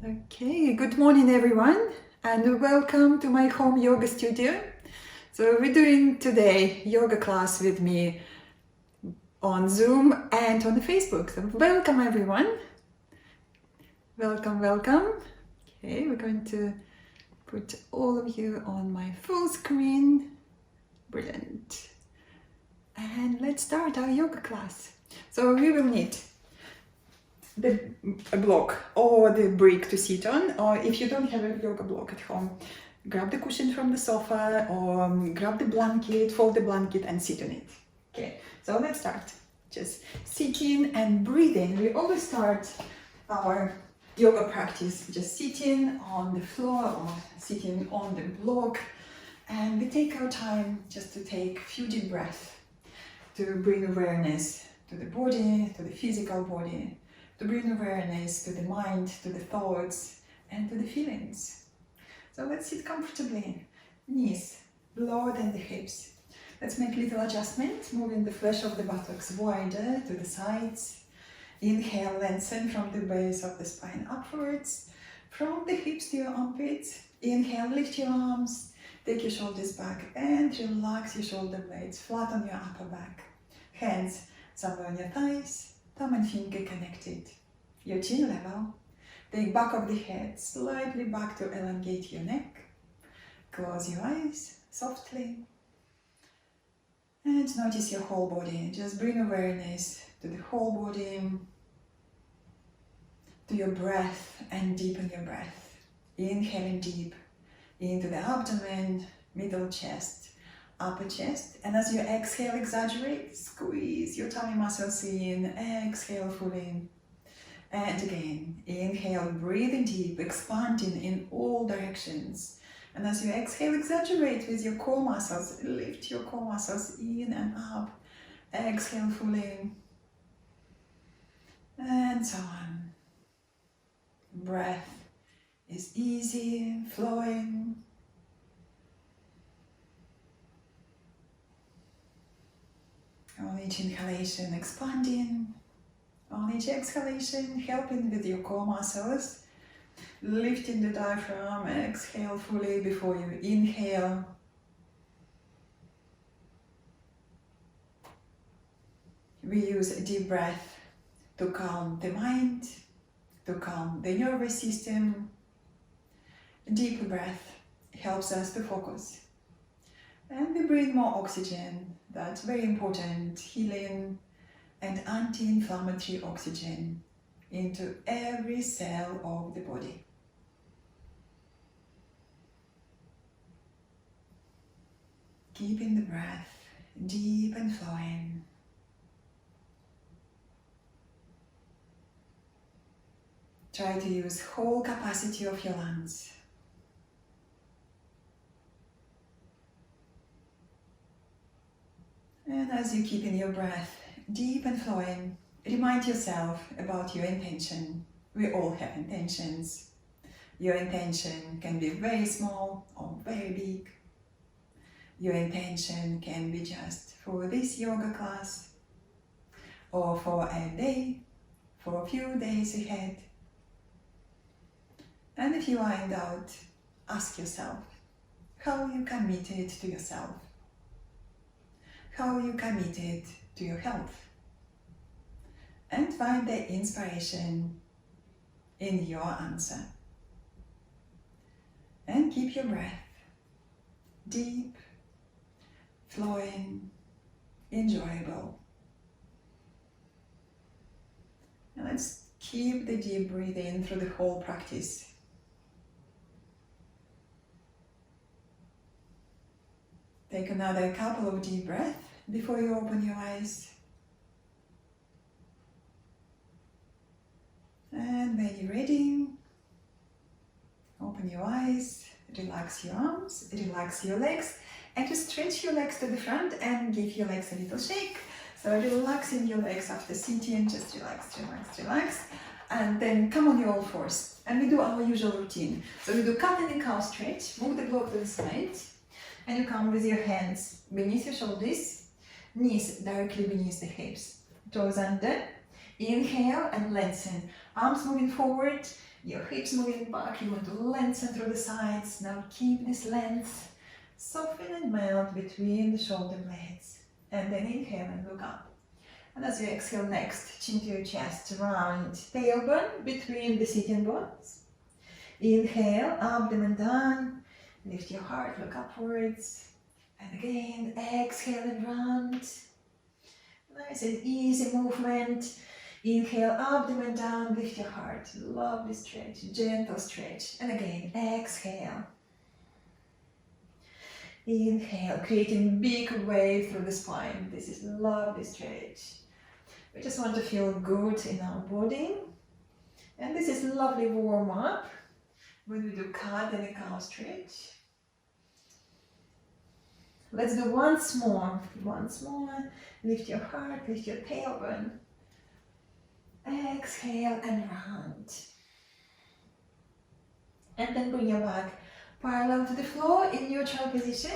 Okay, good morning everyone and welcome to my home yoga studio. So we're doing today yoga class with me on Zoom and on Facebook. So welcome everyone. Welcome. Okay, we're going to put all of you on my full screen. Brilliant. And let's start our yoga class. So we will need a block or the brick to sit on, or if you don't have a yoga block at home, grab the cushion from the sofa or grab the blanket, fold the blanket and sit on it. Okay, so let's start. Just sitting and breathing. We always start our yoga practice just sitting on the floor or sitting on the block, and we take our time just to take a few deep breaths to bring awareness to the body, to the physical body, to bring awareness to the mind, to the thoughts, and to the feelings. So let's sit comfortably, knees lower than the hips. Let's make little adjustment, moving the flesh of the buttocks wider to the sides. Inhale, lengthen from the base of the spine upwards, from the hips to your armpits. Inhale, lift your arms, take your shoulders back and relax your shoulder blades, flat on your upper back. Hands somewhere on your thighs, thumb and finger connected. Your chin level. Take back of the head slightly back to elongate your neck. Close your eyes softly. And notice your whole body. Just bring awareness to the whole body, to your breath, and deepen your breath. Inhaling deep into the abdomen, middle chest, upper chest, and as you exhale, exaggerate, squeeze your tummy muscles in, exhale fully. And again, inhale, breathing deep, expanding in all directions. And as you exhale, exaggerate with your core muscles, lift your core muscles in and up, exhale fully, and so on. Breath is easy, flowing. On each inhalation, expanding. On each exhalation, helping with your core muscles. Lifting the diaphragm, exhale fully before you inhale. We use a deep breath to calm the mind, to calm the nervous system. A deep breath helps us to focus. And we breathe more oxygen. That's very important. Healing and anti-inflammatory oxygen into every cell of the body. Keeping the breath deep and flowing. Try to use whole capacity of your lungs. And as you keep in your breath deep and flowing, remind yourself about your intention. We all have intentions. Your intention can be very small or very big. Your intention can be just for this yoga class, or for a day, for a few days ahead. And if you are in doubt, ask yourself, how are you committed to yourself? How are you committed to your health? And find the inspiration in your answer. And keep your breath deep, flowing, enjoyable. And let's keep the deep breathing through the whole practice. Take another couple of deep breaths before you open your eyes. And when you're ready, open your eyes, relax your arms, relax your legs, and just stretch your legs to the front and give your legs a little shake. So relaxing your legs after sitting, just relax, relax, relax. And then come on your all fours. And we do our usual routine. So we do cat and cow stretch, move the block to the side. And you come with your hands beneath your shoulders, knees directly beneath the hips, toes under. Inhale and lengthen. Arms moving forward, Your hips moving back, you want to lengthen through the sides. Now keep this length. Soften and melt between the shoulder blades. And then inhale and look up. And as you exhale next, chin to your chest, round tailbone between the sitting bones. Inhale, abdomen down. Lift your heart, look upwards. And again, exhale and round. Nice and easy movement. Inhale, abdomen down, lift your heart. Lovely stretch, gentle stretch. And again, exhale. Inhale, creating big wave through the spine. This is lovely stretch. We just want to feel good in our body. And this is lovely warm up when we do cat and a cow stretch. Let's do once more. Once more. Lift your heart, lift your tailbone. Exhale and round. And then bring your back parallel to the floor in neutral position.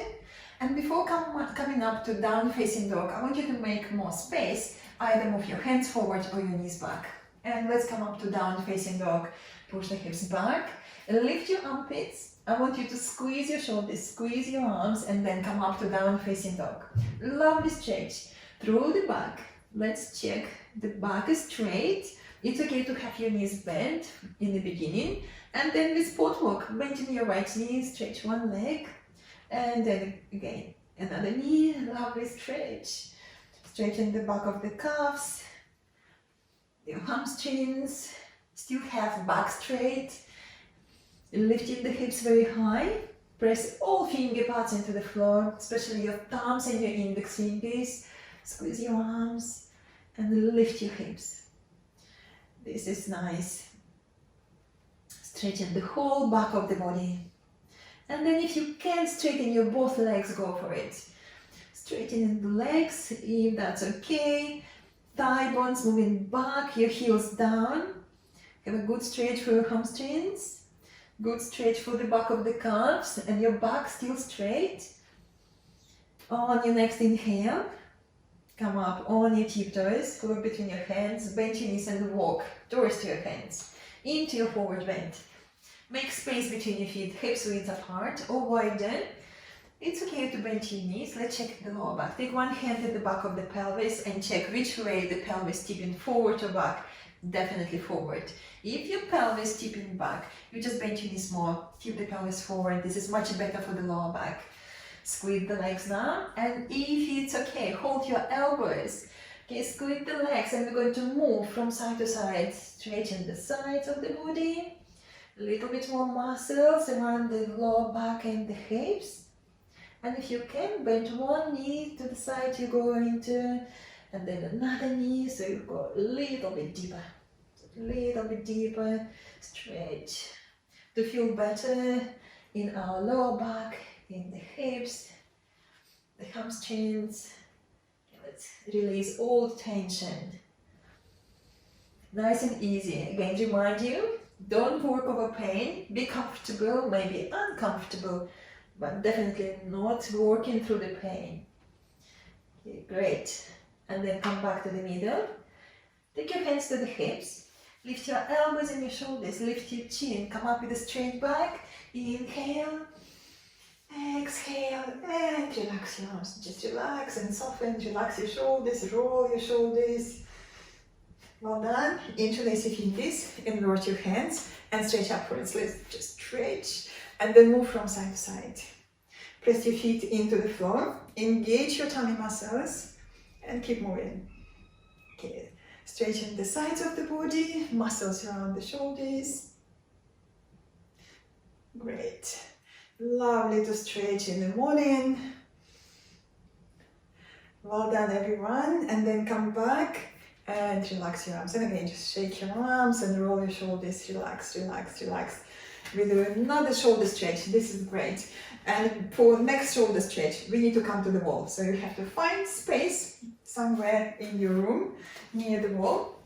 And before coming up to down facing dog, I want you to make more space. Either move your hands forward or your knees back. And let's come up to down facing dog. Push the hips back. Lift your armpits. I want you to squeeze your shoulders, squeeze your arms, and then come up to down facing dog. Lovely stretch through the back. Let's check the back is straight. It's okay to have your knees bent in the beginning. And then with spot walk, bending your right knee, stretch one leg. And then again, another knee, lovely stretch. Straighten the back of the calves, the hamstrings, still have back straight. Lifting the hips very high. Press all finger pads into the floor, especially your thumbs and your index fingers. Squeeze your arms and lift your hips. This is nice. Straighten the whole back of the body. And then if you can straighten your both legs, go for it. Straightening the legs, if that's okay. Thigh bones moving back, your heels down. Have a good stretch for your hamstrings. Good stretch for the back of the calves and your back still straight. On your next inhale, come up on your tiptoes, look between your hands, bend your knees and walk towards your hands, into your forward bend. Make space between your feet, hips width apart or widen. It's okay to bend your knees. Let's check the lower back. Take one hand at the back of the pelvis and check which way the pelvis tipping, forward or back. Definitely forward. If your pelvis tipping back, you just bend your knees more, tip the pelvis forward. This is much better for the lower back. Squeeze the legs down, and if it's okay, hold your elbows. Okay, squeeze the legs, and we're going to move from side to side. Straighten the sides of the body. A little bit more muscles around the lower back and the hips. And if you can, bend one knee to the side you go into, and then another knee, so you go a little bit deeper, stretch to feel better in our lower back, in the hips, the hamstrings. Let's release all tension. Nice and easy. Again, remind you, don't work over pain. Be comfortable, maybe uncomfortable, but definitely not working through the pain. Okay, great. And then come back to the middle. Take your hands to the hips. Lift your elbows and your shoulders. Lift your chin. Come up with a straight back. Inhale. Exhale. And relax your arms. Just relax and soften. Relax your shoulders. Roll your shoulders. Well done. Interlace your fingers. Invert your hands. And stretch upwards. Let's just stretch. And then move from side to side. Press your feet into the floor. Engage your tummy muscles. And keep moving. Okay. Straighten the sides of the body, muscles around the shoulders. Great. Lovely to stretch in the morning. Well done, everyone. And then come back and relax your arms. And again, just shake your arms and roll your shoulders. Relax, relax, relax. We do another shoulder stretch. This is great. And for next shoulder stretch, we need to come to the wall. So you have to find space somewhere in your room near the wall.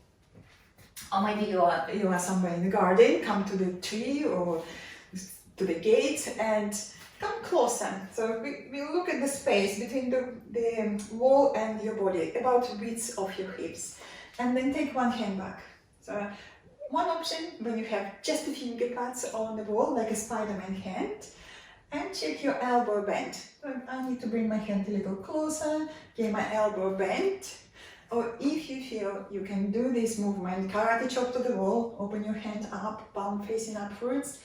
Or maybe you are somewhere in the garden. Come to the tree or to the gate and come closer. So we look at the space between the wall and your body, about the width of your hips. And then take one hand back. So One option, when you have just the finger pads on the wall, like a Spider-Man hand, and check your elbow bend. I need to bring my hand a little closer, get my elbow bent. Or if you feel you can do this movement, karate chop to the wall, open your hand up, palm facing upwards.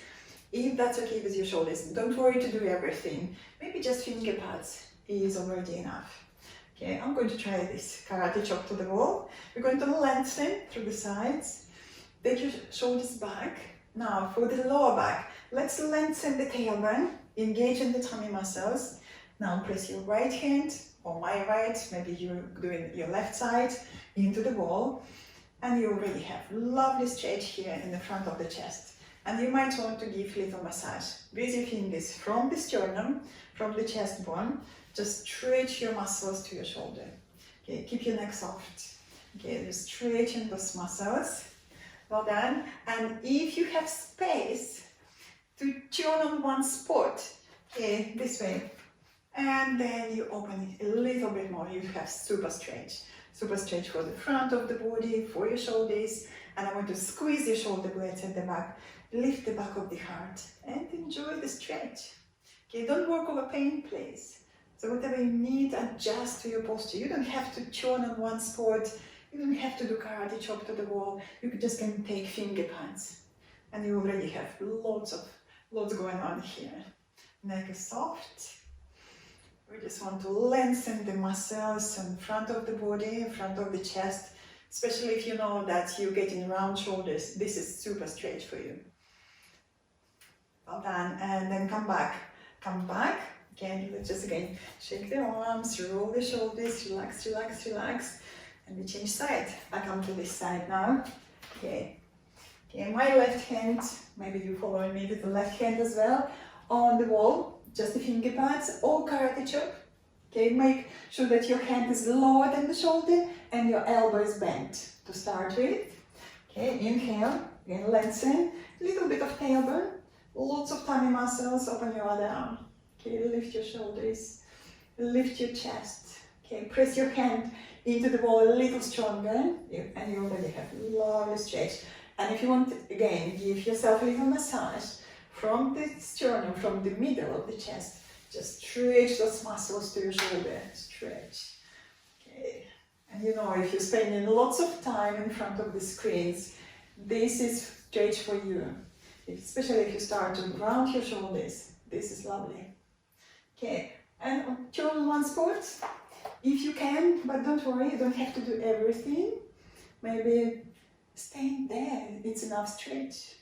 If that's okay with your shoulders, don't worry to do everything. Maybe just finger pads is already enough. Okay, I'm going to try this karate chop to the wall. We're going to lengthen through the sides. Take your shoulders back. Now for the lower back, let's lengthen the tailbone, engage in the tummy muscles. Now press your right hand, or my right, maybe you're doing your left side, into the wall. And you already have lovely stretch here in the front of the chest. And you might want to give a little massage with your fingers from the sternum, from the chest bone. Just stretch your muscles to your shoulder. Okay, keep your neck soft. Okay, just stretching those muscles. Well done. And if you have space to turn on one spot, okay, this way, and then you open it a little bit more, you have super stretch. Super stretch for the front of the body, for your shoulders, and I want to squeeze your shoulder blades at the back, lift the back of the heart, and enjoy the stretch. Okay, don't work over pain, please. So whatever you need, adjust to your posture. You don't have to turn on one spot. You don't have to do karate chop to the wall. You just can take finger pads, and you already have lots going on here. Neck is soft. We just want to lengthen the muscles in front of the body, in front of the chest, especially if you know that you're getting round shoulders. This is super stretch for you. Well done. And then come back. Come back. Again, let's just again shake the arms, roll the shoulders, relax, relax, relax. And we change side. I come to this side now. Okay. Okay, my left hand, maybe you following me with the left hand as well, on the wall. Just the finger pads or karate chop. Okay, make sure that your hand is lower than the shoulder and your elbow is bent to start with. Okay, inhale, again lengthen, little bit of tailbone, lots of tummy muscles, open your other arm. Okay, lift your shoulders, lift your chest. Okay, press your hand into the wall a little stronger and you already have lovely stretch. And if you want, again, give yourself a little massage. From the sternum, from the middle of the chest, just stretch those muscles to your shoulder, stretch. Okay. And you know, if you're spending lots of time in front of the screens, this is stretch for you. Especially if you start to round your shoulders, this is lovely. Okay, and turn on one spot, if you can, but don't worry, you don't have to do everything. Maybe staying there, it's enough stretch.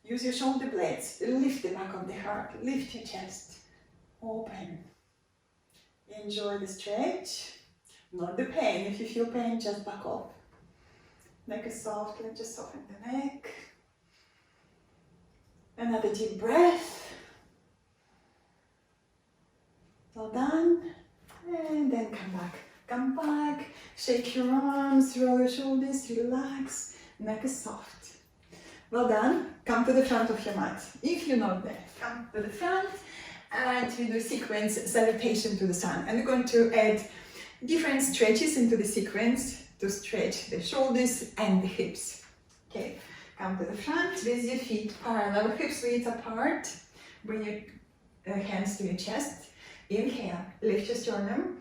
Use your shoulder blades, lift the back of the heart, lift your chest, open. Enjoy the stretch, not the pain. If you feel pain, just back off. Neck is soft, let's just soften the neck. Another deep breath. Well done. And then come back. Come back, shake your arms, roll your shoulders, relax. Neck is soft. Well done. Come to the front of your mat. If you're not there, come to the front and we do sequence salutation to the sun. And we're going to add different stretches into the sequence to stretch the shoulders and the hips. Okay, come to the front with your feet parallel, hips width apart. Bring your hands to your chest. Inhale, lift your sternum.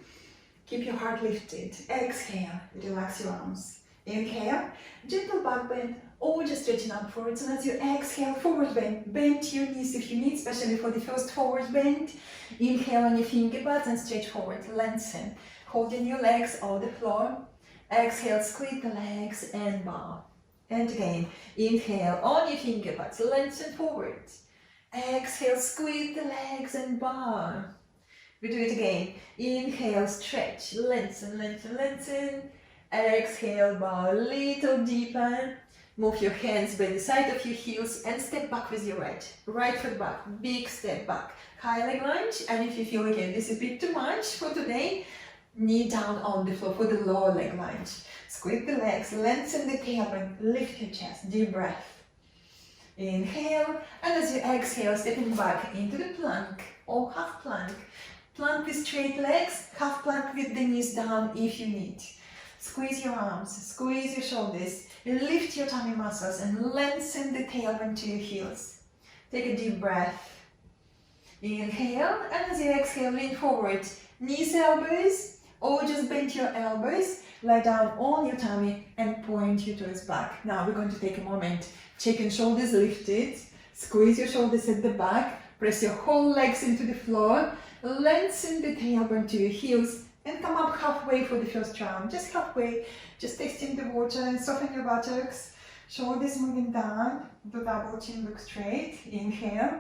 Keep your heart lifted. Exhale, relax your arms. Inhale, gentle back bend, or just stretching upwards. And as you exhale, forward bend. Bend your knees if you need, especially for the first forward bend. Inhale on your finger pads and stretch forward, lengthen. Holding your legs on the floor. Exhale, squeeze the legs and bow. And again, inhale on your finger pads, lengthen forward. Exhale, squeeze the legs and bow. We do it again. Inhale, stretch, lengthen, lengthen, lengthen. Exhale, bow a little deeper. Move your hands by the side of your heels and step back with your right foot back. Big step back. High leg lunge. And if you feel again this is a bit too much for today, knee down on the floor for the lower leg lunge. Squeeze the legs, lengthen the tailbone, lift your chest. Deep breath. Inhale, and as you exhale, stepping back into the plank or half plank. Plank with straight legs, half plank with the knees down if you need. Squeeze your arms, squeeze your shoulders, lift your tummy muscles and lengthen the tailbone to your heels. Take a deep breath. Inhale, and as you exhale, lean forward. Knees, elbows, or just bend your elbows, lie down on your tummy and point your toes back. Now we're going to take a moment. Check your shoulders lifted, squeeze your shoulders at the back, press your whole legs into the floor, lengthen the tailbone to your heels, and come up halfway for the first round. Just halfway, just tasting the water and soften your buttocks. Shoulders moving down, the double chin look straight. Inhale.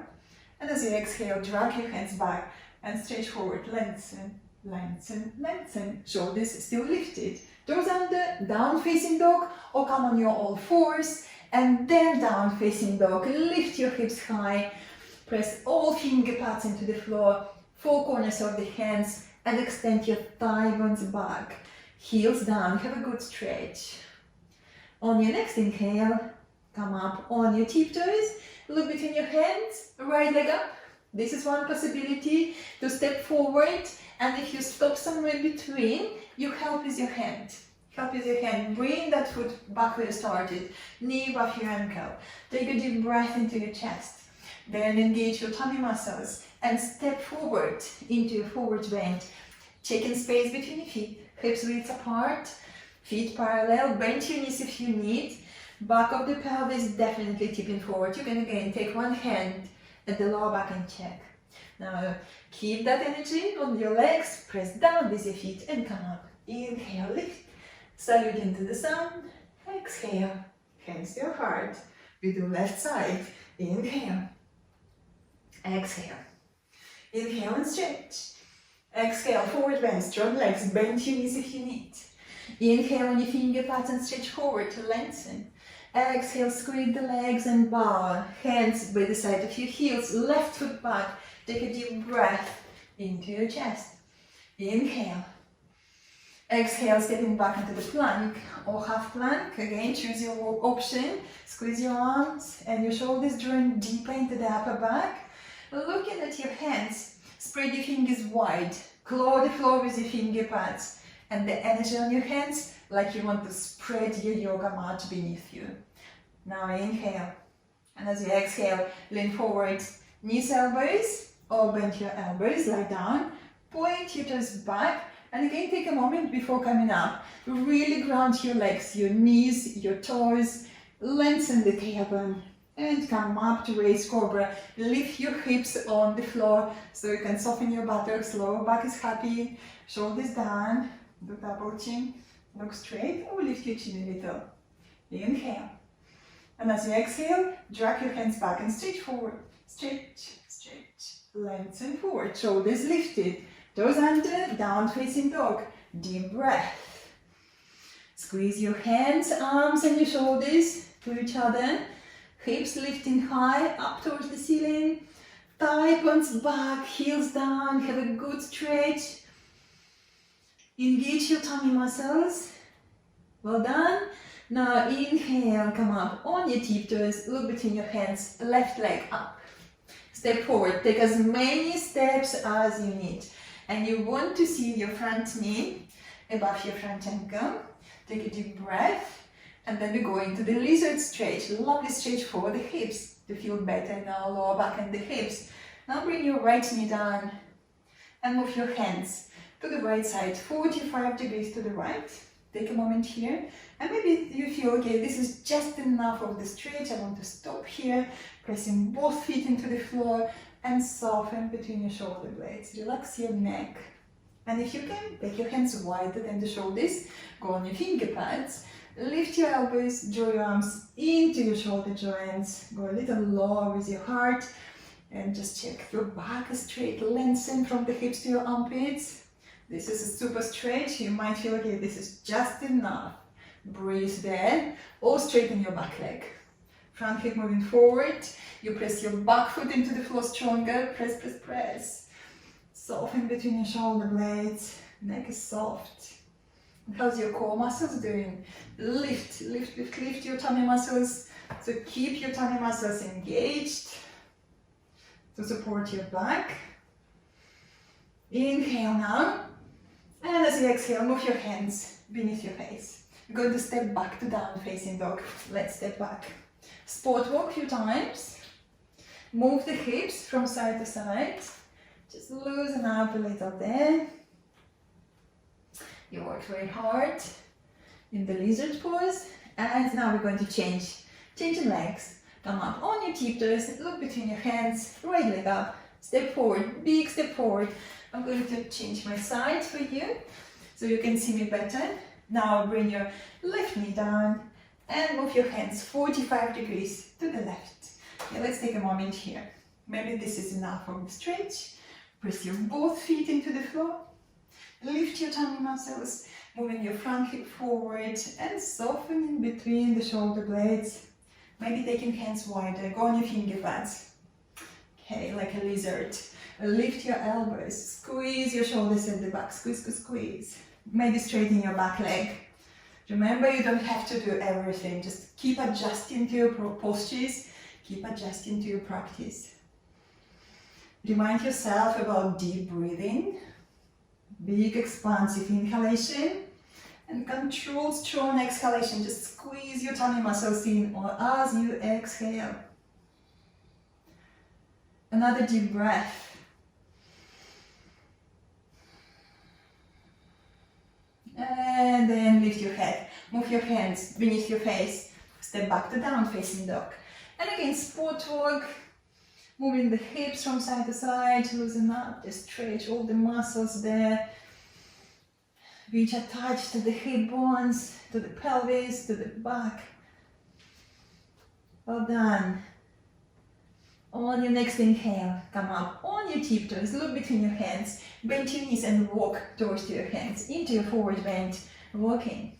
And as you exhale, drag your hands back and stretch forward. Lengthen, lengthen, lengthen. Shoulders still lifted. Toes under, down facing dog, or come on your all fours. And then down facing dog. Lift your hips high. Press all finger pads into the floor. Four corners of the hands. And extend your thigh bones back. Heels down. Have a good stretch. On your next inhale, come up on your tiptoes. Look between your hands. Right leg up. This is one possibility to step forward. And if you stop somewhere in between, you help with your hand. Help with your hand. Bring that foot back where you started. Knee above your ankle. Take a deep breath into your chest. Then engage your tummy muscles and step forward into your forward bend. Checking space between your feet. Hips width apart. Feet parallel. Bend your knees if you need. Back of the pelvis definitely tipping forward. You can again take one hand at the lower back and check. Now keep that energy on your legs. Press down with your feet and come up. Inhale, lift. Salute into the sun. Exhale. Hands to your heart. We do left side. Inhale. Exhale. Inhale and stretch. Exhale, forward bend, strong legs, bend your knees if you need. Inhale on your finger pads and stretch forward to lengthen. Exhale, squeeze the legs and bow. Hands by the side of your heels, left foot back. Take a deep breath into your chest. Inhale. Exhale, stepping back into the plank or half plank. Again, choose your option. Squeeze your arms and your shoulders, drawing deeper into the upper back. Looking at your hands, spread your fingers wide. Claw the floor with your finger pads. And the energy on your hands, like you want to spread your yoga mat beneath you. Now inhale. And as you exhale, lean forward. Knees, elbows, or bend your elbows, lie down. Point your toes back. And again, take a moment before coming up. Really ground your legs, your knees, your toes. Lengthen the tailbone. And come up to raise cobra. Lift your hips on the floor so you can soften your buttocks. Lower back is happy. Shoulders down. Do double chin. Look straight or lift your chin a little. Inhale. And as you exhale, drag your hands back and stretch forward. Stretch, stretch. Lengthen forward. Shoulders lifted. Toes under, down facing dog. Deep breath. Squeeze your hands, arms and your shoulders to each other. Hips lifting high, up towards the ceiling. Thigh bones back, heels down. Have a good stretch. Engage your tummy muscles. Well done. Now inhale, come up on your tiptoes. Look between your hands, left leg up. Step forward. Take as many steps as you need. And you want to see your front knee above your front ankle. Take a deep breath. And then we go into the lizard stretch. Lovely stretch for the hips to feel better in our lower back and the hips. Now bring your right knee down and move your hands to the right side, 45 degrees to the right. Take a moment here. And maybe you feel, okay, this is just enough of the stretch. I want to stop here, pressing both feet into the floor and soften between your shoulder blades. Relax your neck. And if you can, take your hands wider than the shoulders. Go on your finger pads. Lift your elbows, draw your arms into your shoulder joints. Go a little lower with your heart. And just check your back is straight. Lengthen from the hips to your armpits. This is a super stretch. You might feel, okay, this is just enough. Breathe there. Or straighten your back leg. Front hip moving forward. You press your back foot into the floor stronger. Press, press, press. Soften between your shoulder blades. Neck is soft. How's your core muscles doing? Lift, lift, lift, lift your tummy muscles. So keep your tummy muscles engaged to support your back. Inhale now. And as you exhale, move your hands beneath your face. You're going to step back to down facing dog. Let's step back. Spot walk a few times. Move the hips from side to side. Just loosen up a little there. You worked very hard in the lizard pose. And now we're going to change your legs. Come up on your tiptoes, look between your hands, right leg up, step forward, big step forward. I'm going to change my side for you so you can see me better. Now bring your left knee down and move your hands 45 degrees to the left. Okay, let's take a moment here. Maybe this is enough for the stretch. Press your both feet into the floor. Lift your tummy muscles, moving your front hip forward and softening between the shoulder blades. Maybe taking hands wider, go on your finger pads. Okay, like a lizard. Lift your elbows, squeeze your shoulders at the back, squeeze, squeeze, squeeze. Maybe straighten your back leg. Remember, you don't have to do everything. Just keep adjusting to your postures, keep adjusting to your practice. Remind yourself about deep breathing, big expansive inhalation, and controlled strong exhalation. Just squeeze your tummy muscles in or as you exhale. Another deep breath. And then lift your head. Move your hands beneath your face. Step back to down facing dog. And again, spot walk. Moving the hips from side to side. Loosen up. Just stretch all the muscles there, which are attached to the hip bones, to the pelvis, to the back. Well done. On your next inhale, come up on your tiptoes, look between your hands, bend your knees and walk towards your hands, into your forward bend, walking.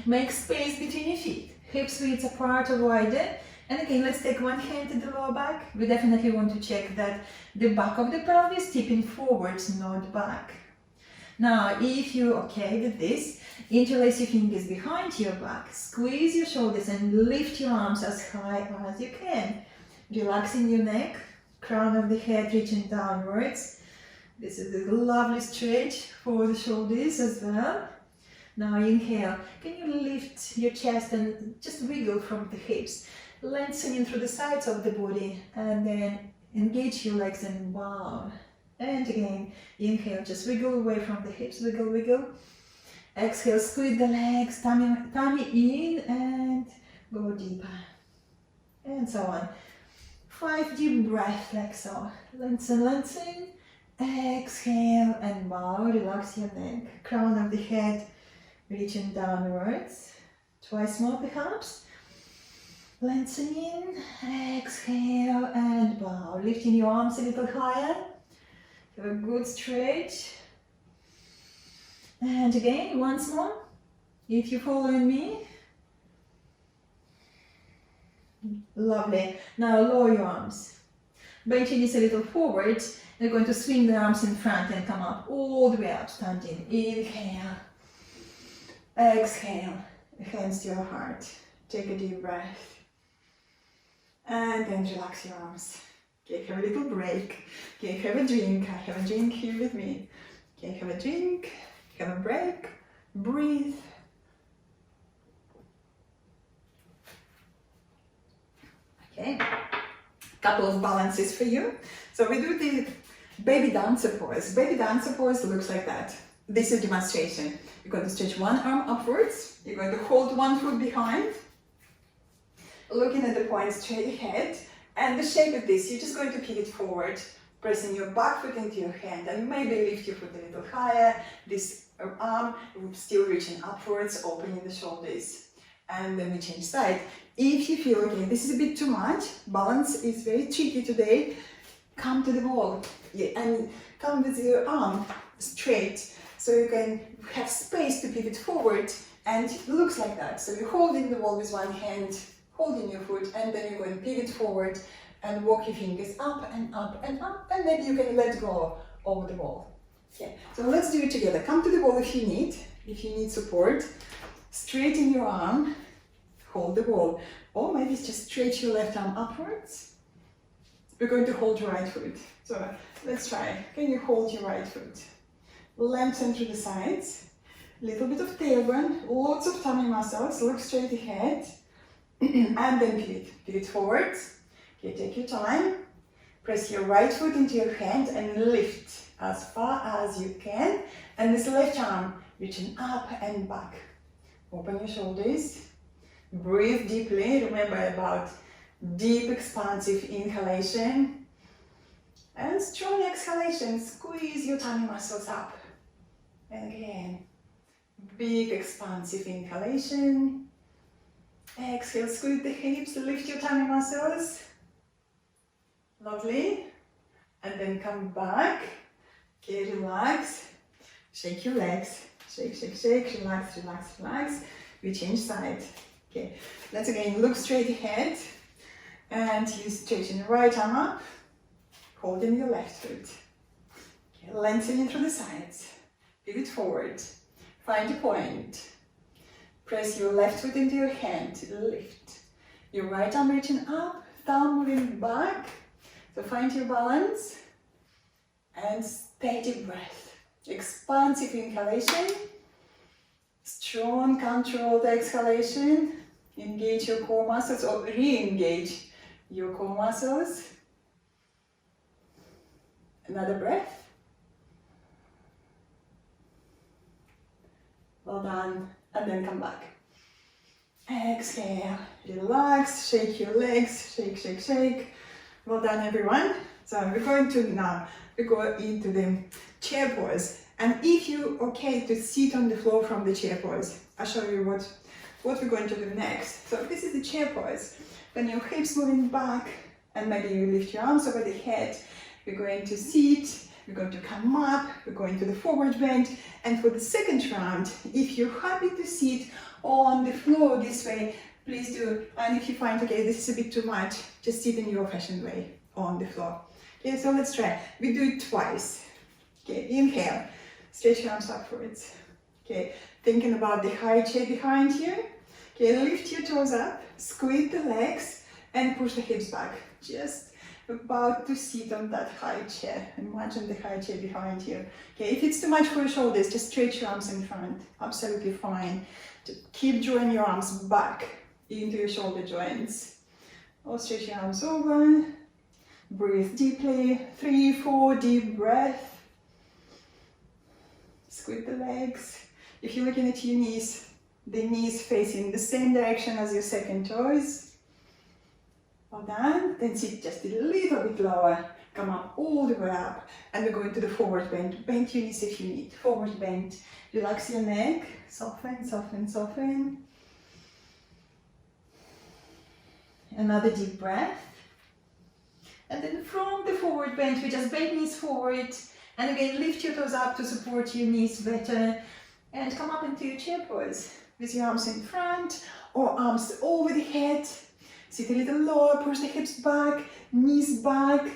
Make space between your feet, hips width apart or wider. And again, let's take one hand to the lower back. We definitely want to check that the back of the pelvis tipping forwards, not back. Now, if you're okay with this, interlace your fingers behind your back, squeeze your shoulders and lift your arms as high as you can. Relaxing your neck, crown of the head reaching downwards. This is a lovely stretch for the shoulders as well. Now inhale. Can you lift your chest and just wiggle from the hips, lengthening through the sides of the body, and then engage your legs and bow. And again, inhale, just wiggle away from the hips, wiggle, wiggle. Exhale, squeeze the legs, tummy in and go deeper. And so on. 5 deep breaths like so. Lengthen, lengthen. Exhale and bow. Relax your neck. Crown of the head reaching downwards. Twice more perhaps. Lengthen in. Exhale and bow. Lifting your arms a little higher. Have a good stretch. And again, once more. If you're following me. Lovely. Now lower your arms. Bend your knees a little forward. You're going to swing the arms in front and come up all the way up, standing. Inhale. Exhale. Hands to your heart. Take a deep breath. And then relax your arms. Okay, have a little break. Okay, have a drink. I have a drink here with me. Okay, have a drink. Have a break. Breathe. Okay, couple of balances for you. So we do the baby dancer pose. Baby dancer pose looks like that. This is demonstration. You're going to stretch one arm upwards. You're going to hold one foot behind, looking at the point straight ahead. And the shape of this, you're just going to pivot forward, pressing your back foot into your hand and maybe lift your foot a little higher. This arm still reaching upwards, opening the shoulders. And then we change side. If you feel, okay, this is a bit too much, balance is very tricky today, come to the wall. Yeah, and come with your arm straight so you can have space to pivot forward, and it looks like that. So you're holding the wall with one hand, holding your foot, and then you're going to pivot forward and walk your fingers up and up and up, and then you can let go over the wall. Okay, so let's do it together. Come to the wall if you need support. Straighten your arm, hold the wall, or maybe just stretch your left arm upwards. We're going to hold your right foot. So let's try. Can you hold your right foot? Lengthen through the sides. Little bit of tailbone, lots of tummy muscles, look straight ahead, and then pivot forward. Okay, take your time. Press your right foot into your hand and lift as far as you can. And this left arm reaching up and back. Open your shoulders. Breathe deeply. Remember about deep expansive inhalation. And strong exhalation. Squeeze your tummy muscles up. And again, big expansive inhalation. Exhale, squeeze the hips, lift your tummy muscles. Lovely. And then come back. Okay, relax. Shake your legs. Shake, shake, shake. Relax, relax, relax. We change side. Okay, let's again look straight ahead. And you straighten your right arm up. Holding your left foot. Okay, lengthening through the sides. Pivot forward. Find a point. Press your left foot into your hand. Lift. Your right arm reaching up. Thumb moving back. So find your balance. And steady breath. Expansive inhalation. Strong controlled exhalation. Engage your core muscles or re-engage your core muscles. Another breath. Well done. And then come back. Exhale. Relax. Shake your legs. Shake, shake, shake. Well done, everyone. So we're going to now go into the chair pose. And if you're okay to sit on the floor from the chair pose, I'll show you what we're going to do next. So this is the chair pose. Then your hips moving back, and maybe you lift your arms over the head. We're going to sit, we're going to come up, we're going to the forward bend. And for the second round, if you're happy to sit on the floor this way, please do. And if you find, okay, this is a bit too much, just sit in your old-fashioned way on the floor. Okay, so let's try. We do it twice. Okay, inhale, stretch your arms upwards. Okay, thinking about the high chair behind you. Okay, lift your toes up, squeeze the legs, and push the hips back. Just about to sit on that high chair. Imagine the high chair behind you. Okay, if it's too much for your shoulders, just stretch your arms in front. Absolutely fine. Just keep drawing your arms back into your shoulder joints. Or stretch your arms over. Breathe deeply. 3, 4 deep breaths. Squeeze the legs. If you're looking at your knees, the knees facing the same direction as your second toes. Well done. Then sit just a little bit lower. Come up all the way up. And we're going to the forward bend. Bend your knees if you need. Forward bend. Relax your neck. Soften, soften, soften. Another deep breath. And then from the forward bend, we just bend knees forward. And again, lift your toes up to support your knees better. And come up into your chair pose. With your arms in front or arms over the head. Sit a little lower, push the hips back, knees back.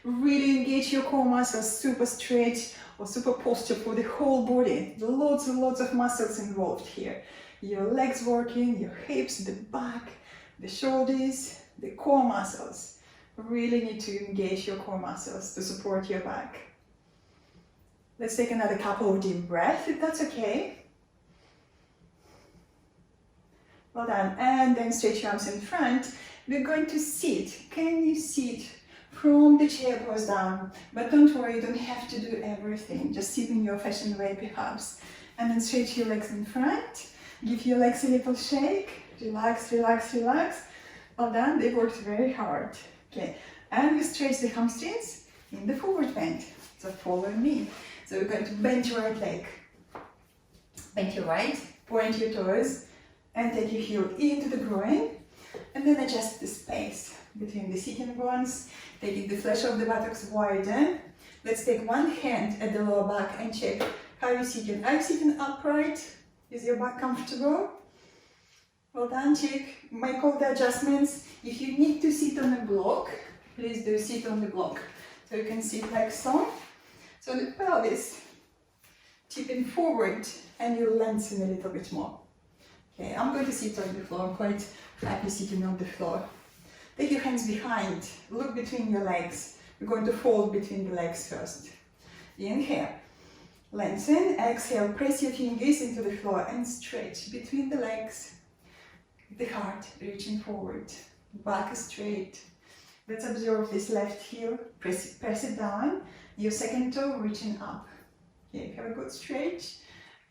Really engage your core muscles, super stretch or super posture for the whole body. Lots and lots of muscles involved here. Your legs working, your hips, the back, the shoulders, the core muscles. Really need to engage your core muscles to support your back. Let's take another couple of deep breaths, if that's okay. Well done. And then stretch your arms in front. We're going to sit. Can you sit from the chair pose down? But don't worry, you don't have to do everything. Just sit in your fashioned way, perhaps. And then stretch your legs in front. Give your legs a little shake. Relax, relax, relax. Well done. They worked very hard. Okay. And we stretch the hamstrings in the forward bend. So follow me. So we're going to bend your right leg. Bend your right. Point your toes. And take your heel into the groin, and then adjust the space between the sitting bones, taking the flesh of the buttocks wider. Let's take one hand at the lower back and check how you're sitting. Are you sitting upright? Is your back comfortable? Well done, check. Make all the adjustments. If you need to sit on a block, please do sit on the block. So you can sit like so. So the pelvis tipping forward and you lengthen a little bit more. Okay, I'm going to sit on the floor. I'm quite happy sitting on the floor. Take your hands behind. Look between your legs. We're going to fold between the legs first. Inhale. Lengthen. Exhale, press your fingers into the floor and stretch between the legs. The heart reaching forward. Back straight. Let's observe this left heel. Press it down. Your second toe reaching up. Okay, have a good stretch.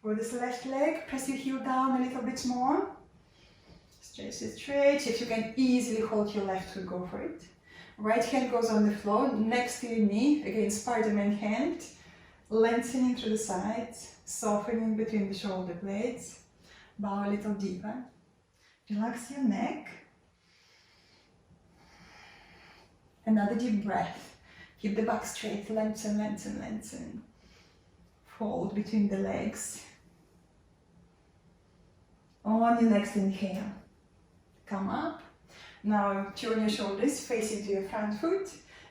For this left leg, press your heel down a little bit more. Stretch it straight. If you can easily hold your left foot, go for it. Right hand goes on the floor, next to your knee. Again, Spider-Man hand. Lengthening through the sides, softening between the shoulder blades. Bow a little deeper. Relax your neck. Another deep breath. Keep the back straight. Lengthen, lengthen, lengthen. Fold between the legs. On your next inhale, come up. Now turn your shoulders facing to your front foot,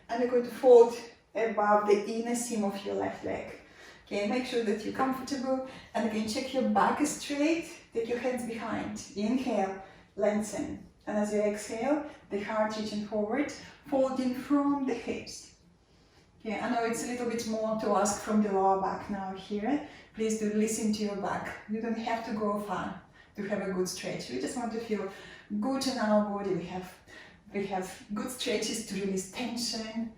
and you're going to fold above the inner seam of your left leg. Okay, make sure that you're comfortable, and again check your back is straight. Take your hands behind. Inhale, lengthen, and as you exhale, the heart reaching forward, folding from the hips. Okay, I know it's a little bit more to ask from the lower back now here. Please do listen to your back. You don't have to go far to have a good stretch. We just want to feel good in our body. We have good stretches to release tension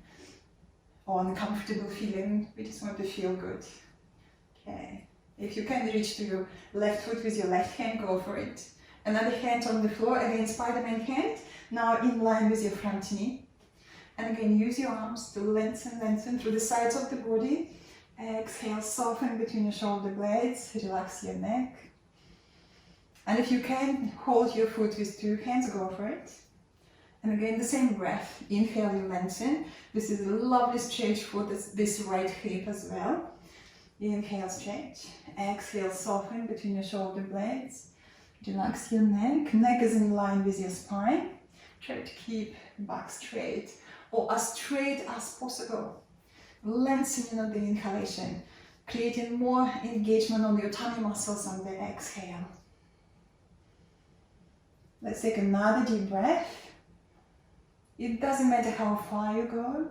or uncomfortable feeling. We just want to feel good. Okay. If you can reach to your left foot with your left hand, go for it. Another hand on the floor, again Spider-Man hand. Now in line with your front knee. And again use your arms to lengthen, lengthen through the sides of the body. Exhale, soften between your shoulder blades. Relax your neck. And if you can, hold your foot with two hands, go for it. And again, the same breath. Inhale, you lengthen. This is a lovely stretch for this right hip as well. Inhale, stretch. Exhale, soften between your shoulder blades. Relax your neck. Neck is in line with your spine. Try to keep back straight, or as straight as possible. Lengthening on the inhalation, creating more engagement on your tummy muscles on the exhale. Let's take another deep breath. It doesn't matter how far you go.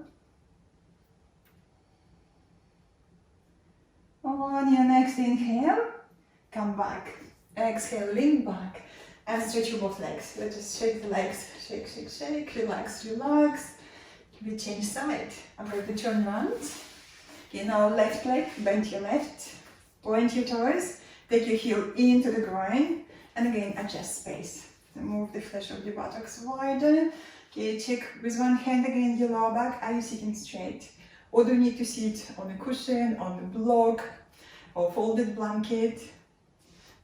On your next inhale, come back. Exhale, lean back and stretch your both legs. Let's just shake the legs. Shake, shake, shake. Relax, relax. We change side. I'm going to turn around. Okay, now left leg, bend your left. Point your toes. Take your heel into the groin. And again, adjust space. Move the flesh of the buttocks wider. Okay, check with one hand again your lower back. Are you sitting straight? Or do you need to sit on a cushion, on a block, or folded blanket?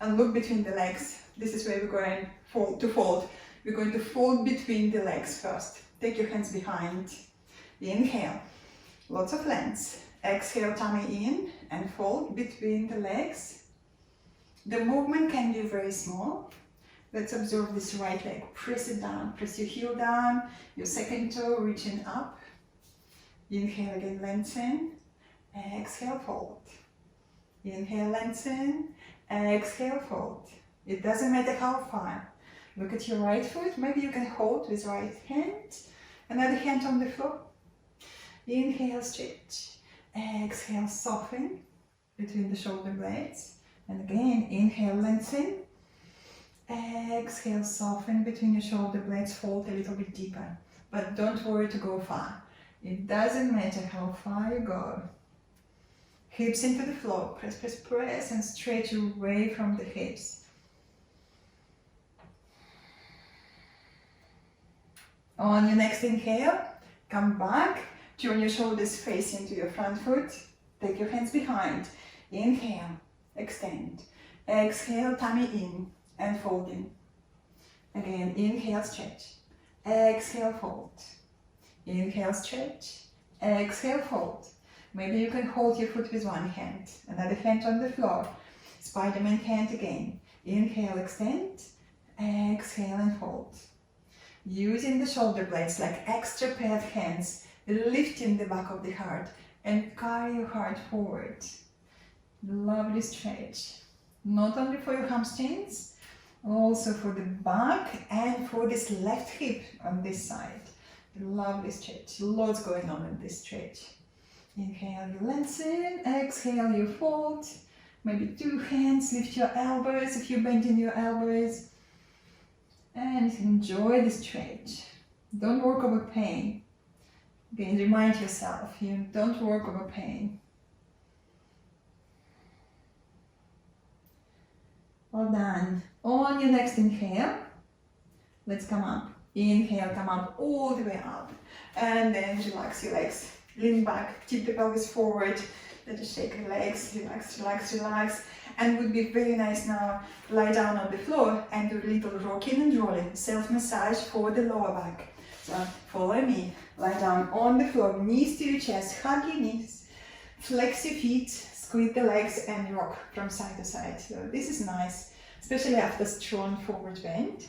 And look between the legs. This is where we're going to fold. We're going to fold between the legs first. Take your hands behind. Inhale. Lots of length. Exhale, tummy in and fold between the legs. The movement can be very small. Let's observe this right leg. Press it down. Press your heel down. Your second toe reaching up. Inhale again, lengthen. Exhale, fold. Inhale, lengthen. Exhale, fold. It doesn't matter how far. Look at your right foot. Maybe you can hold with right hand. Another hand on the floor. Inhale, stretch. Exhale, soften between the shoulder blades. And again, inhale, lengthen. Exhale, soften between your shoulder blades, fold a little bit deeper. But don't worry to go far. It doesn't matter how far you go. Hips into the floor. Press, press, press, and stretch away from the hips. On your next inhale, come back. Turn your shoulders facing to your front foot. Take your hands behind. Inhale, extend. Exhale, tummy in and fold in. Again, inhale, stretch. Exhale, fold. Inhale, stretch. Exhale, fold. Maybe you can hold your foot with one hand. Another hand on the floor. Spider-Man hand again. Inhale, extend. Exhale and fold. Using the shoulder blades like extra pair of hands, lifting the back of the heart and carry your heart forward. Lovely stretch. Not only for your hamstrings, also for the back and for this left hip on this side. Lovely stretch. Lots going on in this stretch. Inhale, you lengthen. Exhale, you fold. Maybe 2 hands, lift your elbows if you're bending your elbows. And enjoy the stretch. Don't work over pain. Again, remind yourself, you don't work over pain. Well done. On your next inhale, let's come up. Inhale, come up all the way up. And then relax your legs. Lean back, tip the pelvis forward. Let us shake the legs, relax, relax, relax. And would be very nice now, lie down on the floor and do a little rocking and rolling, self-massage for the lower back. So follow me, lie down on the floor, knees to your chest, hug your knees, flex your feet, squeeze the legs and rock from side to side. So this is nice, especially after strong forward bend.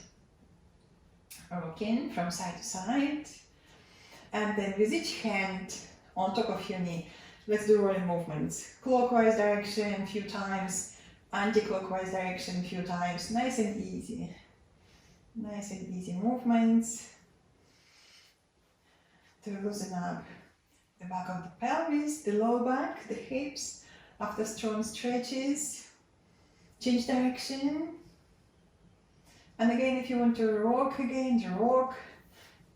Rocking from side to side. And then with each hand on top of your knee, let's do rolling movements. Clockwise direction a few times, anti-clockwise direction a few times. Nice and easy. Nice and easy movements to loosen up the back of the pelvis, the lower back, the hips. After strong stretches, change direction. And again, if you want to rock again, rock.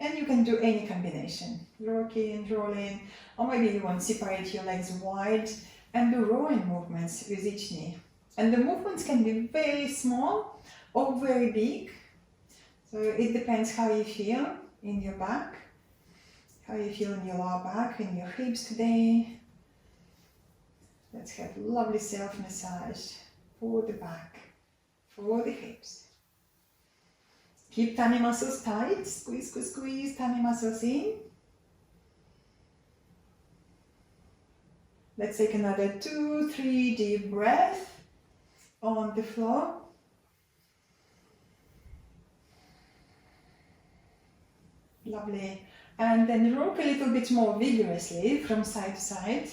And you can do any combination, rocking, rolling, or maybe you want to separate your legs wide and do rowing movements with each knee. And the movements can be very small or very big. So it depends how you feel in your back, how you feel in your lower back, in your hips today. Let's have lovely self-massage for the back, for the hips. Keep tummy muscles tight, squeeze, squeeze, squeeze, tummy muscles in. Let's take another 2-3 deep breaths on the floor. Lovely. And then rock a little bit more vigorously from side to side.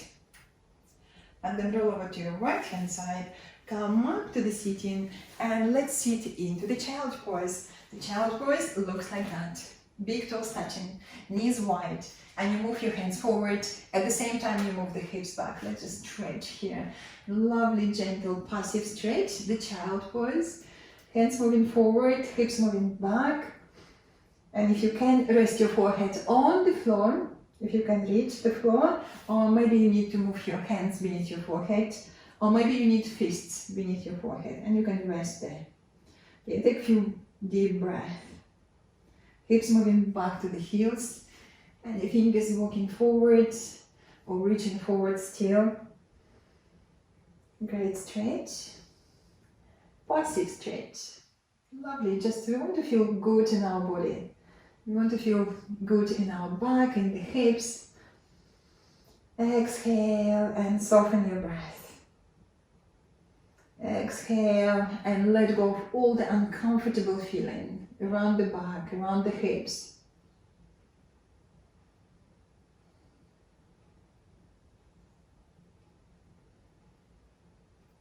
And then roll over to your right hand side. Come up to the sitting and let's sit into the child pose. The child pose looks like that. Big toes touching, knees wide, and you move your hands forward. At the same time, you move the hips back. Let's just stretch here. Lovely, gentle, passive stretch. The child pose. Hands moving forward, hips moving back. And if you can, rest your forehead on the floor. If you can reach the floor, or maybe you need to move your hands beneath your forehead, or maybe you need fists beneath your forehead, and you can rest there. Okay, take a few deep breath. Hips moving back to the heels, and the fingers walking forward or reaching forward still. Great stretch. Passive stretch. Lovely. Just we want to feel good in our body. We want to feel good in our back, in the hips. Exhale and soften your breath. Exhale and let go of all the uncomfortable feeling around the back, around the hips.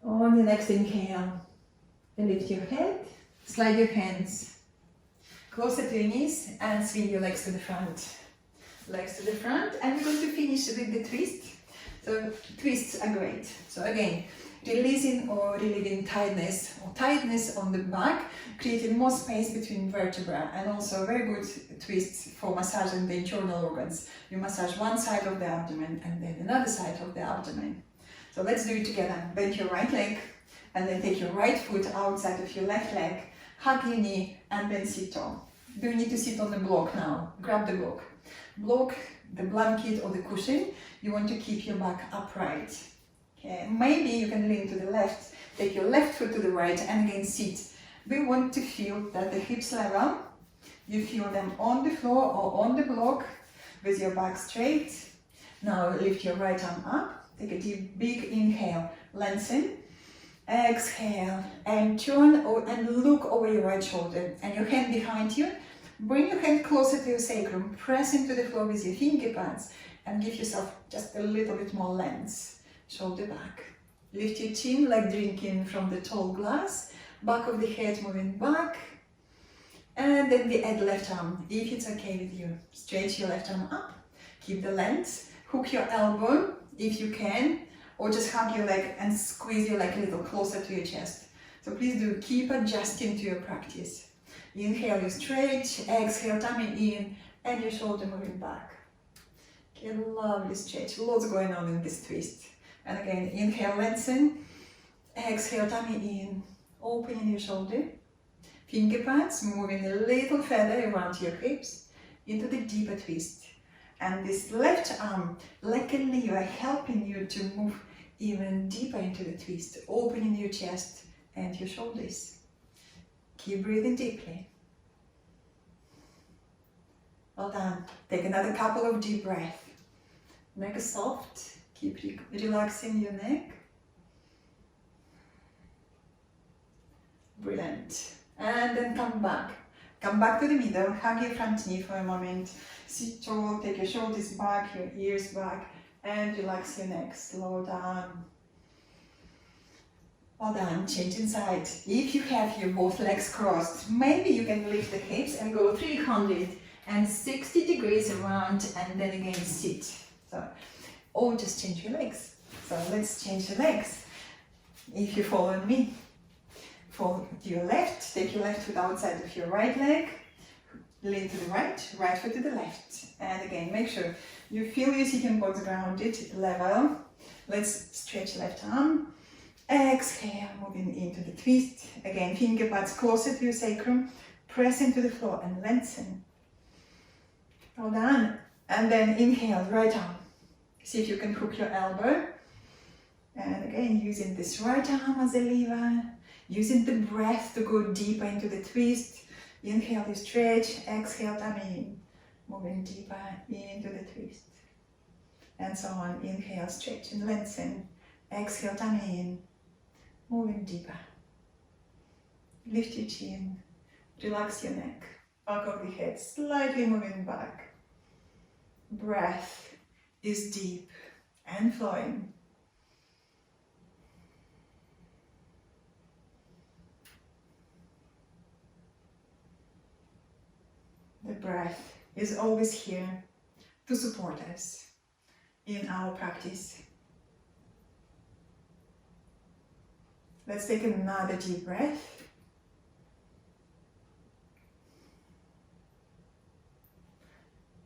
On the next inhale, lift your head, slide your hands closer to your knees and swing your legs to the front. Legs to the front, and we're going to finish with the twist. So twists are great. So again, releasing or relieving tightness on the back, creating more space between vertebrae, and also very good twists for massaging the internal organs. You massage one side of the abdomen and then another side of the abdomen. So let's do it together. Bend your right leg and then take your right foot outside of your left leg, hug your knee and then sit tall. Do you need to sit on the block now? Grab the block. Block, the blanket or the cushion. You want to keep your back upright. Okay, maybe you can lean to the left, take your left foot to the right and again sit. We want to feel that the hips level, you feel them on the floor or on the block with your back straight. Now lift your right arm up, take a deep, big inhale, lengthen, exhale and turn and look over your right shoulder and your hand behind you. Bring your hand closer to your sacrum, press into the floor with your finger pads and give yourself just a little bit more length. Shoulder back. Lift your chin like drinking from the tall glass. Back of the head moving back. And then we add left arm, if it's okay with you. Stretch your left arm up. Keep the length. Hook your elbow if you can, or just hug your leg and squeeze your leg a little closer to your chest. So please do keep adjusting to your practice. Inhale, you stretch, exhale, tummy in, and your shoulder moving back. Okay, lovely stretch, lots going on in this twist. And again, inhale, lengthen, exhale, tummy in, opening your shoulder. Finger pads moving a little further around your hips into the deeper twist. And this left arm, like a lever, helping you to move even deeper into the twist, opening your chest and your shoulders. Keep breathing deeply. Well done. Take another couple of deep breaths. Make it soft. Keep relaxing your neck. Brilliant. And then come back. Come back to the middle. Hug your front knee for a moment. Sit tall. Take your shoulders back, your ears back, and relax your neck. Slow down. Well done. Changing side. If you have your both legs crossed, maybe you can lift the hips and go 360 degrees around, and then again sit. So, or just change your legs. So let's change the legs. If you follow me, fold your left, take your left foot outside of your right leg, lean to the right, right foot to the left. And again, make sure you feel your sitting bones grounded, level. Let's stretch left arm. Exhale, moving into the twist. Again, finger pads closer to your sacrum. Press into the floor and lengthen. Well done. And then inhale, right arm. See if you can hook your elbow. And again, using this right arm as a lever. Using the breath to go deeper into the twist. Inhale, you stretch. Exhale, tummy in. Moving deeper into the twist. And so on. Inhale, stretch and lengthen. Exhale, tummy in. Moving deeper. Lift your chin. Relax your neck. Back of the head slightly moving back. Breath is deep and flowing. The breath is always here to support us in our practice. Let's take another deep breath.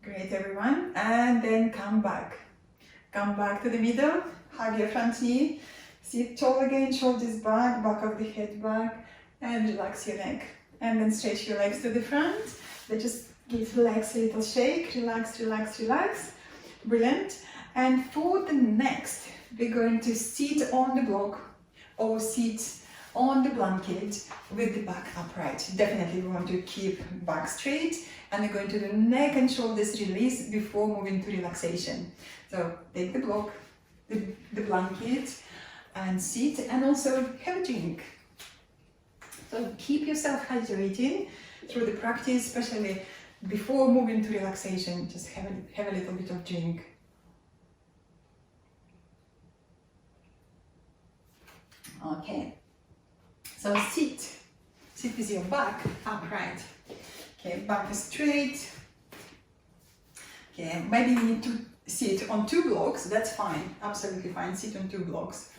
Great, everyone. And then come back. Come back to the middle. Hug your front knee. Sit tall again, shoulders back, back of the head back, and relax your neck. And then stretch your legs to the front. Then just give legs a little shake. Relax, relax, relax. Brilliant. And for the next, we're going to sit on the block or sit on the blanket with the back upright. Definitely we want to keep back straight, and we're going to do neck and shoulders release before moving to relaxation. So take the block, the blanket, and sit, and also have a drink. So keep yourself hydrated through the practice, especially before moving to relaxation. Just have a little bit of drink. Okay, so sit with your back upright. Okay, back is straight. Okay, maybe you need to sit on 2 blocks, that's fine, absolutely fine, sit on 2 blocks.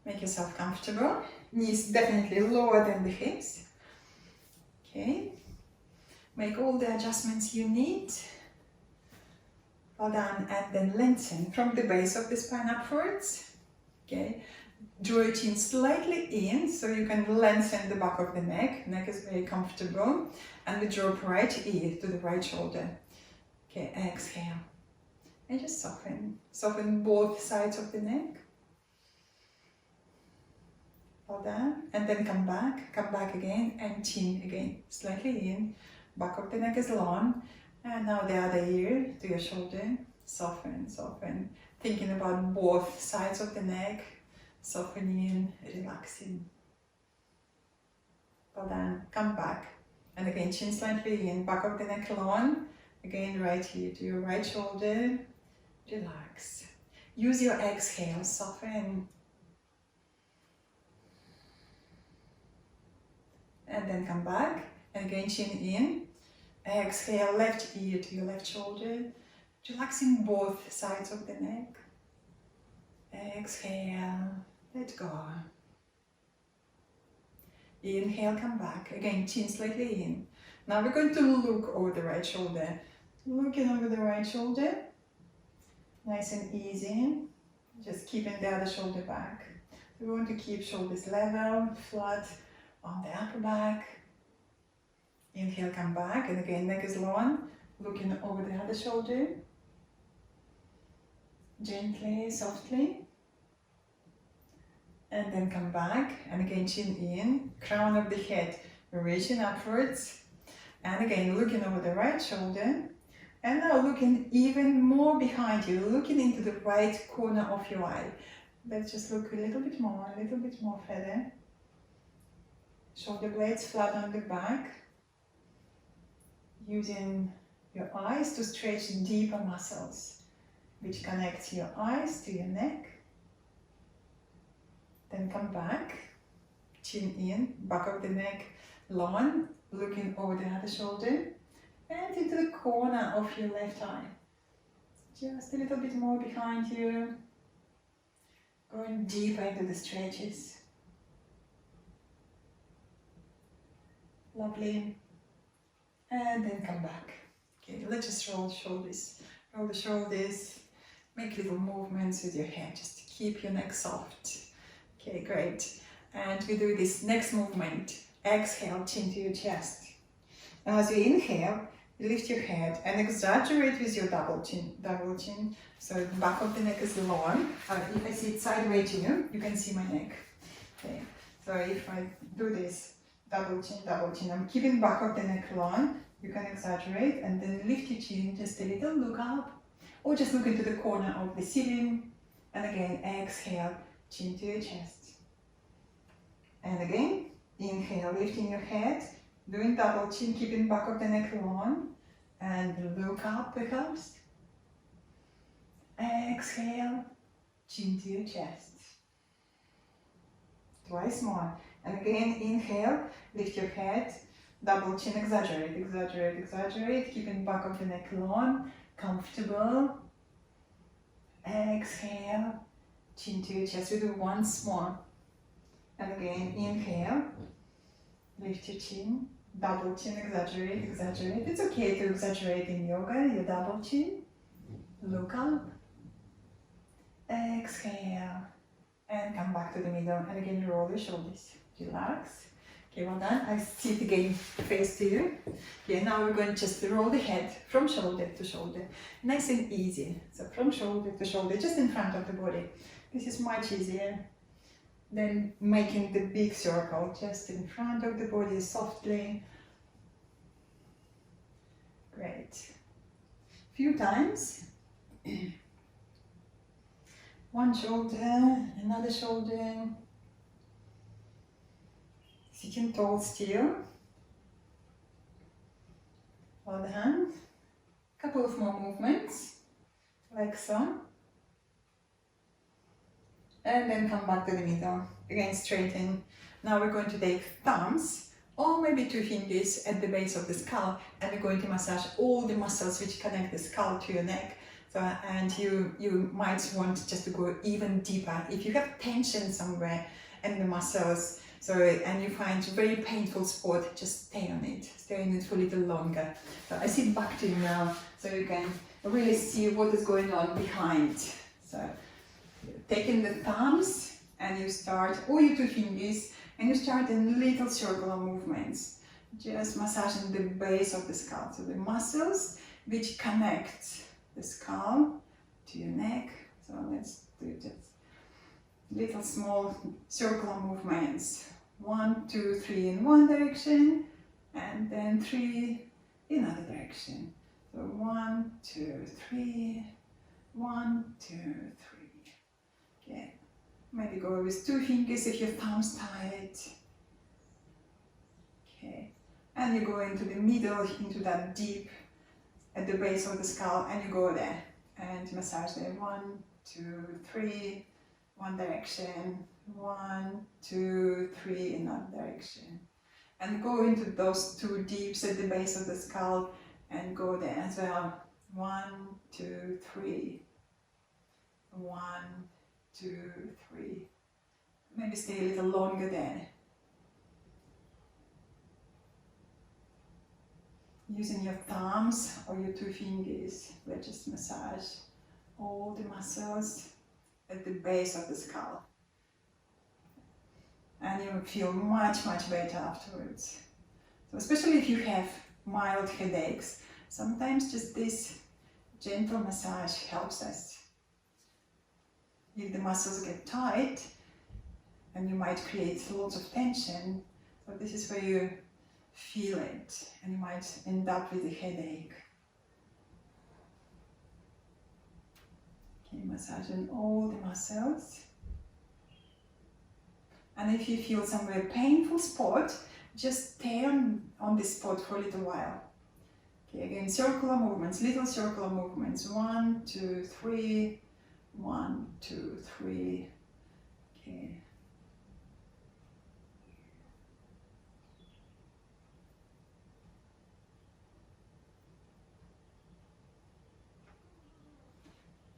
Make yourself comfortable, knees definitely lower than the hips. Okay, make all the adjustments you need. Well done, and then lengthen from the base of the spine upwards. Okay. Draw your chin slightly in so you can lengthen the back of the neck. Neck is very comfortable. And we drop right ear to the right shoulder. Okay, exhale. And just soften. Soften both sides of the neck. Well done. And then come back again, and chin again. Slightly in. Back of the neck is long. And now the other ear to your shoulder. Soften, soften. Thinking about both sides of the neck. Softening, relaxing. Well done. Come back. And again, chin slightly in, back of the neck long. Again, right here to your right shoulder. Relax. Use your exhale, soften. And then come back. And again, chin in. Exhale, left ear to your left shoulder. Relaxing both sides of the neck. Exhale, let go. Inhale, come back. Again, chin slightly in. Now we're going to look over the right shoulder. Looking over the right shoulder. Nice and easy. Just keeping the other shoulder back. We want to keep shoulders level, flat on the upper back. Inhale, come back. And again, neck is long. Looking over the other shoulder. Gently, softly. And then come back. And again, chin in. Crown of the head reaching upwards. And again, looking over the right shoulder. And now looking even more behind you. Looking into the right corner of your eye. Let's just look a little bit more further. Shoulder blades flat on the back. Using your eyes to stretch deeper muscles, which connects your eyes to your neck. Then come back, chin in, back of the neck long, looking over the other shoulder, and into the corner of your left eye. Just a little bit more behind you, going deeper into the stretches. Lovely. And then come back. Okay, let's just roll the shoulders. Roll the shoulders. Make little movements with your head just to keep your neck soft. Okay, great. And we do this next movement. Exhale, chin to your chest. Now as you inhale, you lift your head and exaggerate with your double chin. So the back of the neck is long. If I sit sideways to you, you can see my neck. Okay, so if I do this, double chin, I'm keeping back of the neck long. You can exaggerate and then lift your chin just a little, look up, or just look into the corner of the ceiling. And again, exhale, chin to your chest. And again, inhale, lifting your head, doing double chin, keeping back of the neck long, and look up perhaps. Exhale, chin to your chest. Twice more. And again, inhale, lift your head, double chin, exaggerate, keeping back of the neck long, comfortable. Exhale, chin to your chest. We do once more. And again, inhale, lift your chin, double chin, exaggerate. It's okay to exaggerate in yoga, your double chin. Look up. Exhale. And come back to the middle. And again, roll your shoulders. Relax. Okay, well done. I sit again face to you. Okay, now we're going to just roll the head from shoulder to shoulder. Nice and easy. So from shoulder to shoulder, just in front of the body. This is much easier than making the big circle. Just in front of the body, softly. Great. Few times. One shoulder, another shoulder. Sitting tall still. Well done. Couple of more movements, like so. And then come back to the middle. Again, straighten. Now we're going to take thumbs, or maybe two fingers at the base of the skull, and we're going to massage all the muscles which connect the skull to your neck. So, and you might want just to go even deeper. If you have tension somewhere in the muscles, and you find a very painful spot, just stay on it for a little longer. So I sit back to you now, so you can really see what is going on behind. So taking the thumbs, and you start, or your two fingers, and you start in little circular movements, just massaging the base of the skull. So the muscles which connect the skull to your neck. So let's do just little small circular movements. 1, 2, 3 in one direction, and then 3 in another direction. So 1, 2, 3, 1, 2, 3. Okay. Maybe go with two fingers if your thumb's tight. Okay. And you go into the middle, into that deep at the base of the skull, and you go there and massage there. 1, 2, 3. One direction, 1, 2, 3 in that direction. And go into those two deeps at the base of the skull and go there as well. 1, 2, 3. 1, 2, 3. Maybe stay a little longer there. Using your thumbs or your 2 fingers, let's just massage all the muscles at the base of the skull. And you will feel much, much better afterwards. So especially if you have mild headaches, sometimes just this gentle massage helps us. If the muscles get tight, and you might create lots of tension, so this is where you feel it, and you might end up with a headache. Okay, massaging all the muscles. And if you feel somewhere painful spot, just stay on this spot for a little while. Okay, again, circular movements, little circular movements. 1, 2, 3, 1, 2, 3. Okay.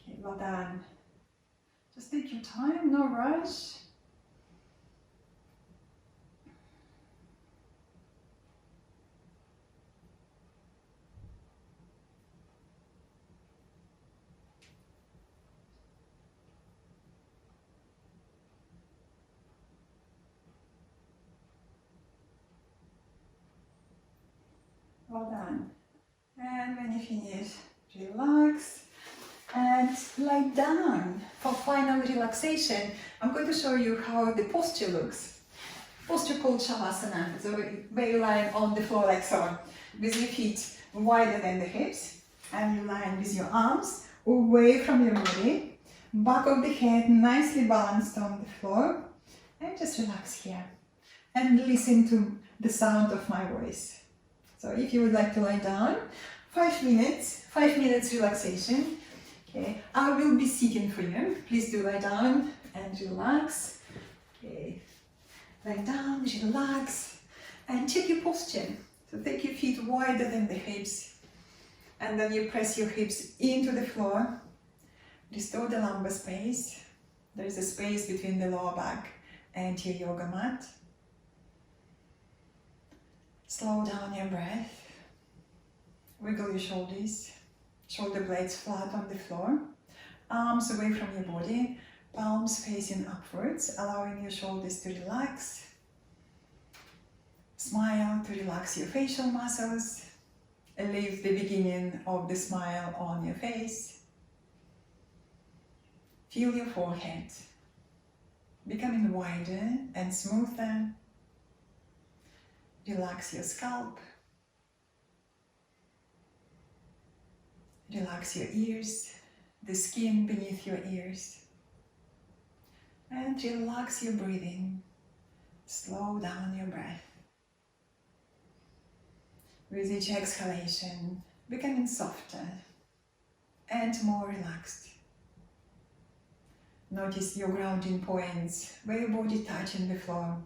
Okay, well done. Just take your time, no rush. Well done. And when you finish, relax and lie down for final relaxation. I'm going to show you how the posture looks. Posture called Shalasana, so where you lie on the floor like so, with your feet wider than the hips, and you lie with your arms away from your body, back of the head nicely balanced on the floor, and just relax here and listen to the sound of my voice. So if you would like to lie down, 5 minutes relaxation. Okay, I will be sitting for you. Please do lie down and relax. Okay, lie down, relax, and check your posture. So take your feet wider than the hips, and then you press your hips into the floor. Restore the lumbar space. There is a space between the lower back and your yoga mat. Slow down your breath. Wiggle your shoulders. Shoulder blades flat on the floor. Arms away from your body. Palms facing upwards, allowing your shoulders to relax. Smile to relax your facial muscles. Leave the beginning of the smile on your face. Feel your forehead becoming wider and smoother. Relax your scalp. Relax your ears, the skin beneath your ears. And relax your breathing. Slow down your breath. With each exhalation, becoming softer and more relaxed. Notice your grounding points, where your body touching the floor.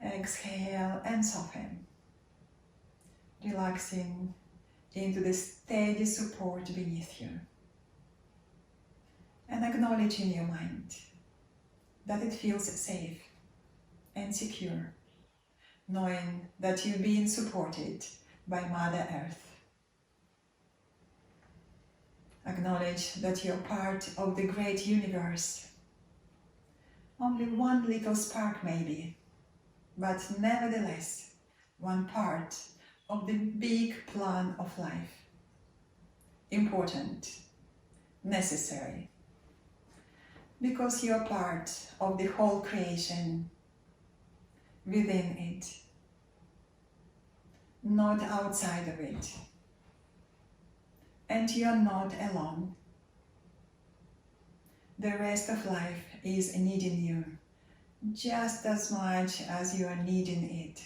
Exhale and soften, relaxing into the steady support beneath you. And acknowledge in your mind that it feels safe and secure, knowing that you're being supported by Mother Earth. Acknowledge that you're part of the great universe. Only one little spark maybe, but nevertheless, one part of the big plan of life. Important, necessary, because you're part of the whole creation, within it, not outside of it. And you're not alone. The rest of life is needing you just as much as you are needing it.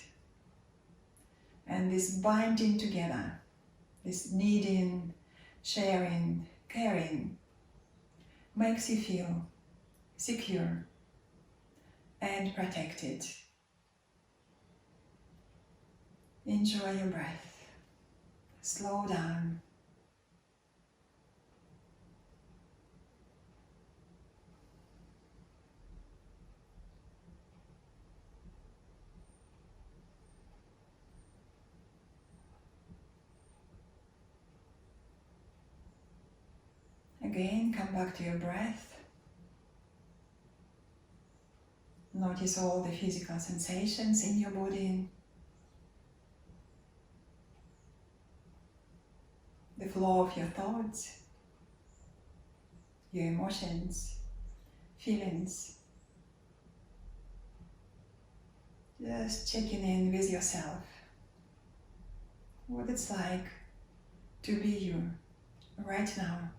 And this binding together, this needing, sharing, caring, makes you feel secure and protected. Enjoy your breath. Slow down. Again, come back to your breath. Notice all the physical sensations in your body. The flow of your thoughts, your emotions, feelings. Just checking in with yourself. What it's like to be you right now.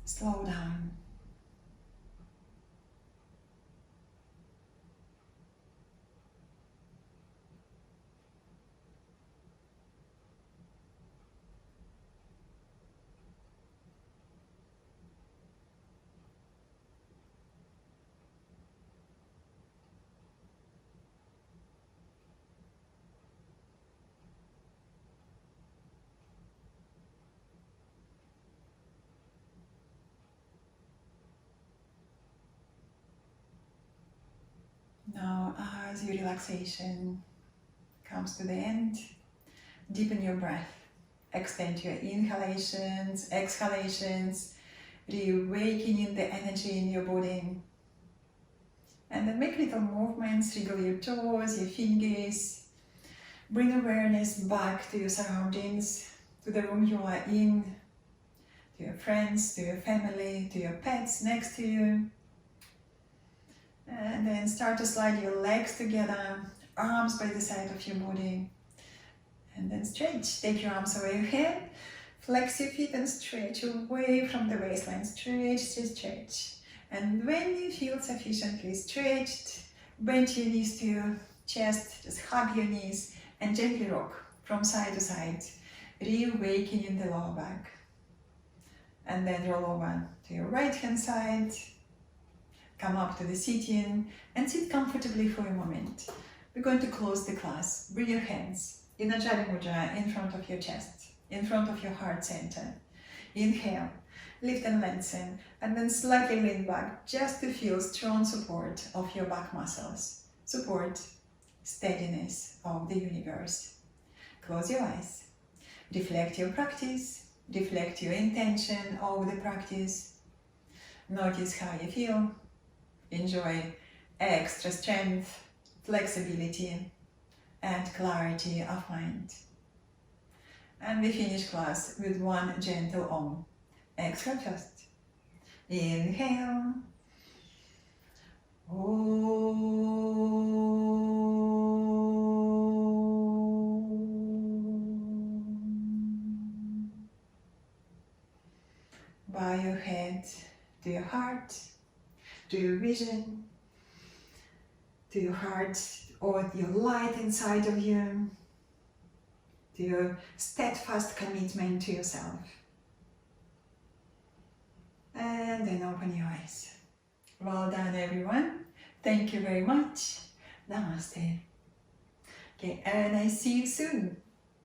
Slow down. Now, as your relaxation comes to the end, deepen your breath. Extend your inhalations, exhalations, reawakening the energy in your body. And then make little movements, wriggle your toes, your fingers. Bring awareness back to your surroundings, to the room you are in, to your friends, to your family, to your pets next to you. And then start to slide your legs together, arms by the side of your body. And then stretch. Take your arms away your head. Flex your feet and stretch away from the waistline. Stretch, stretch, stretch. And when you feel sufficiently stretched, bend your knees to your chest. Just hug your knees and gently rock from side to side, reawakening the lower back. And then roll over to your right hand side. Come up to the sitting and sit comfortably for a moment. We're going to close the class. Bring your hands in Ajali Mudra in front of your chest, in front of your heart center. Inhale, lift and lengthen, and then slightly lean back just to feel strong support of your back muscles. Support, steadiness of the universe. Close your eyes. Reflect your practice. Reflect your intention of the practice. Notice how you feel. Enjoy extra strength, flexibility, and clarity of mind. And we finish class with one gentle Om. Exhale first. Inhale. Om. Bow your head to your heart, to your vision, to your heart or your light inside of you, to your steadfast commitment to yourself. And then open your eyes. Well done, everyone. Thank you very much. Namaste. Okay, and I see you soon.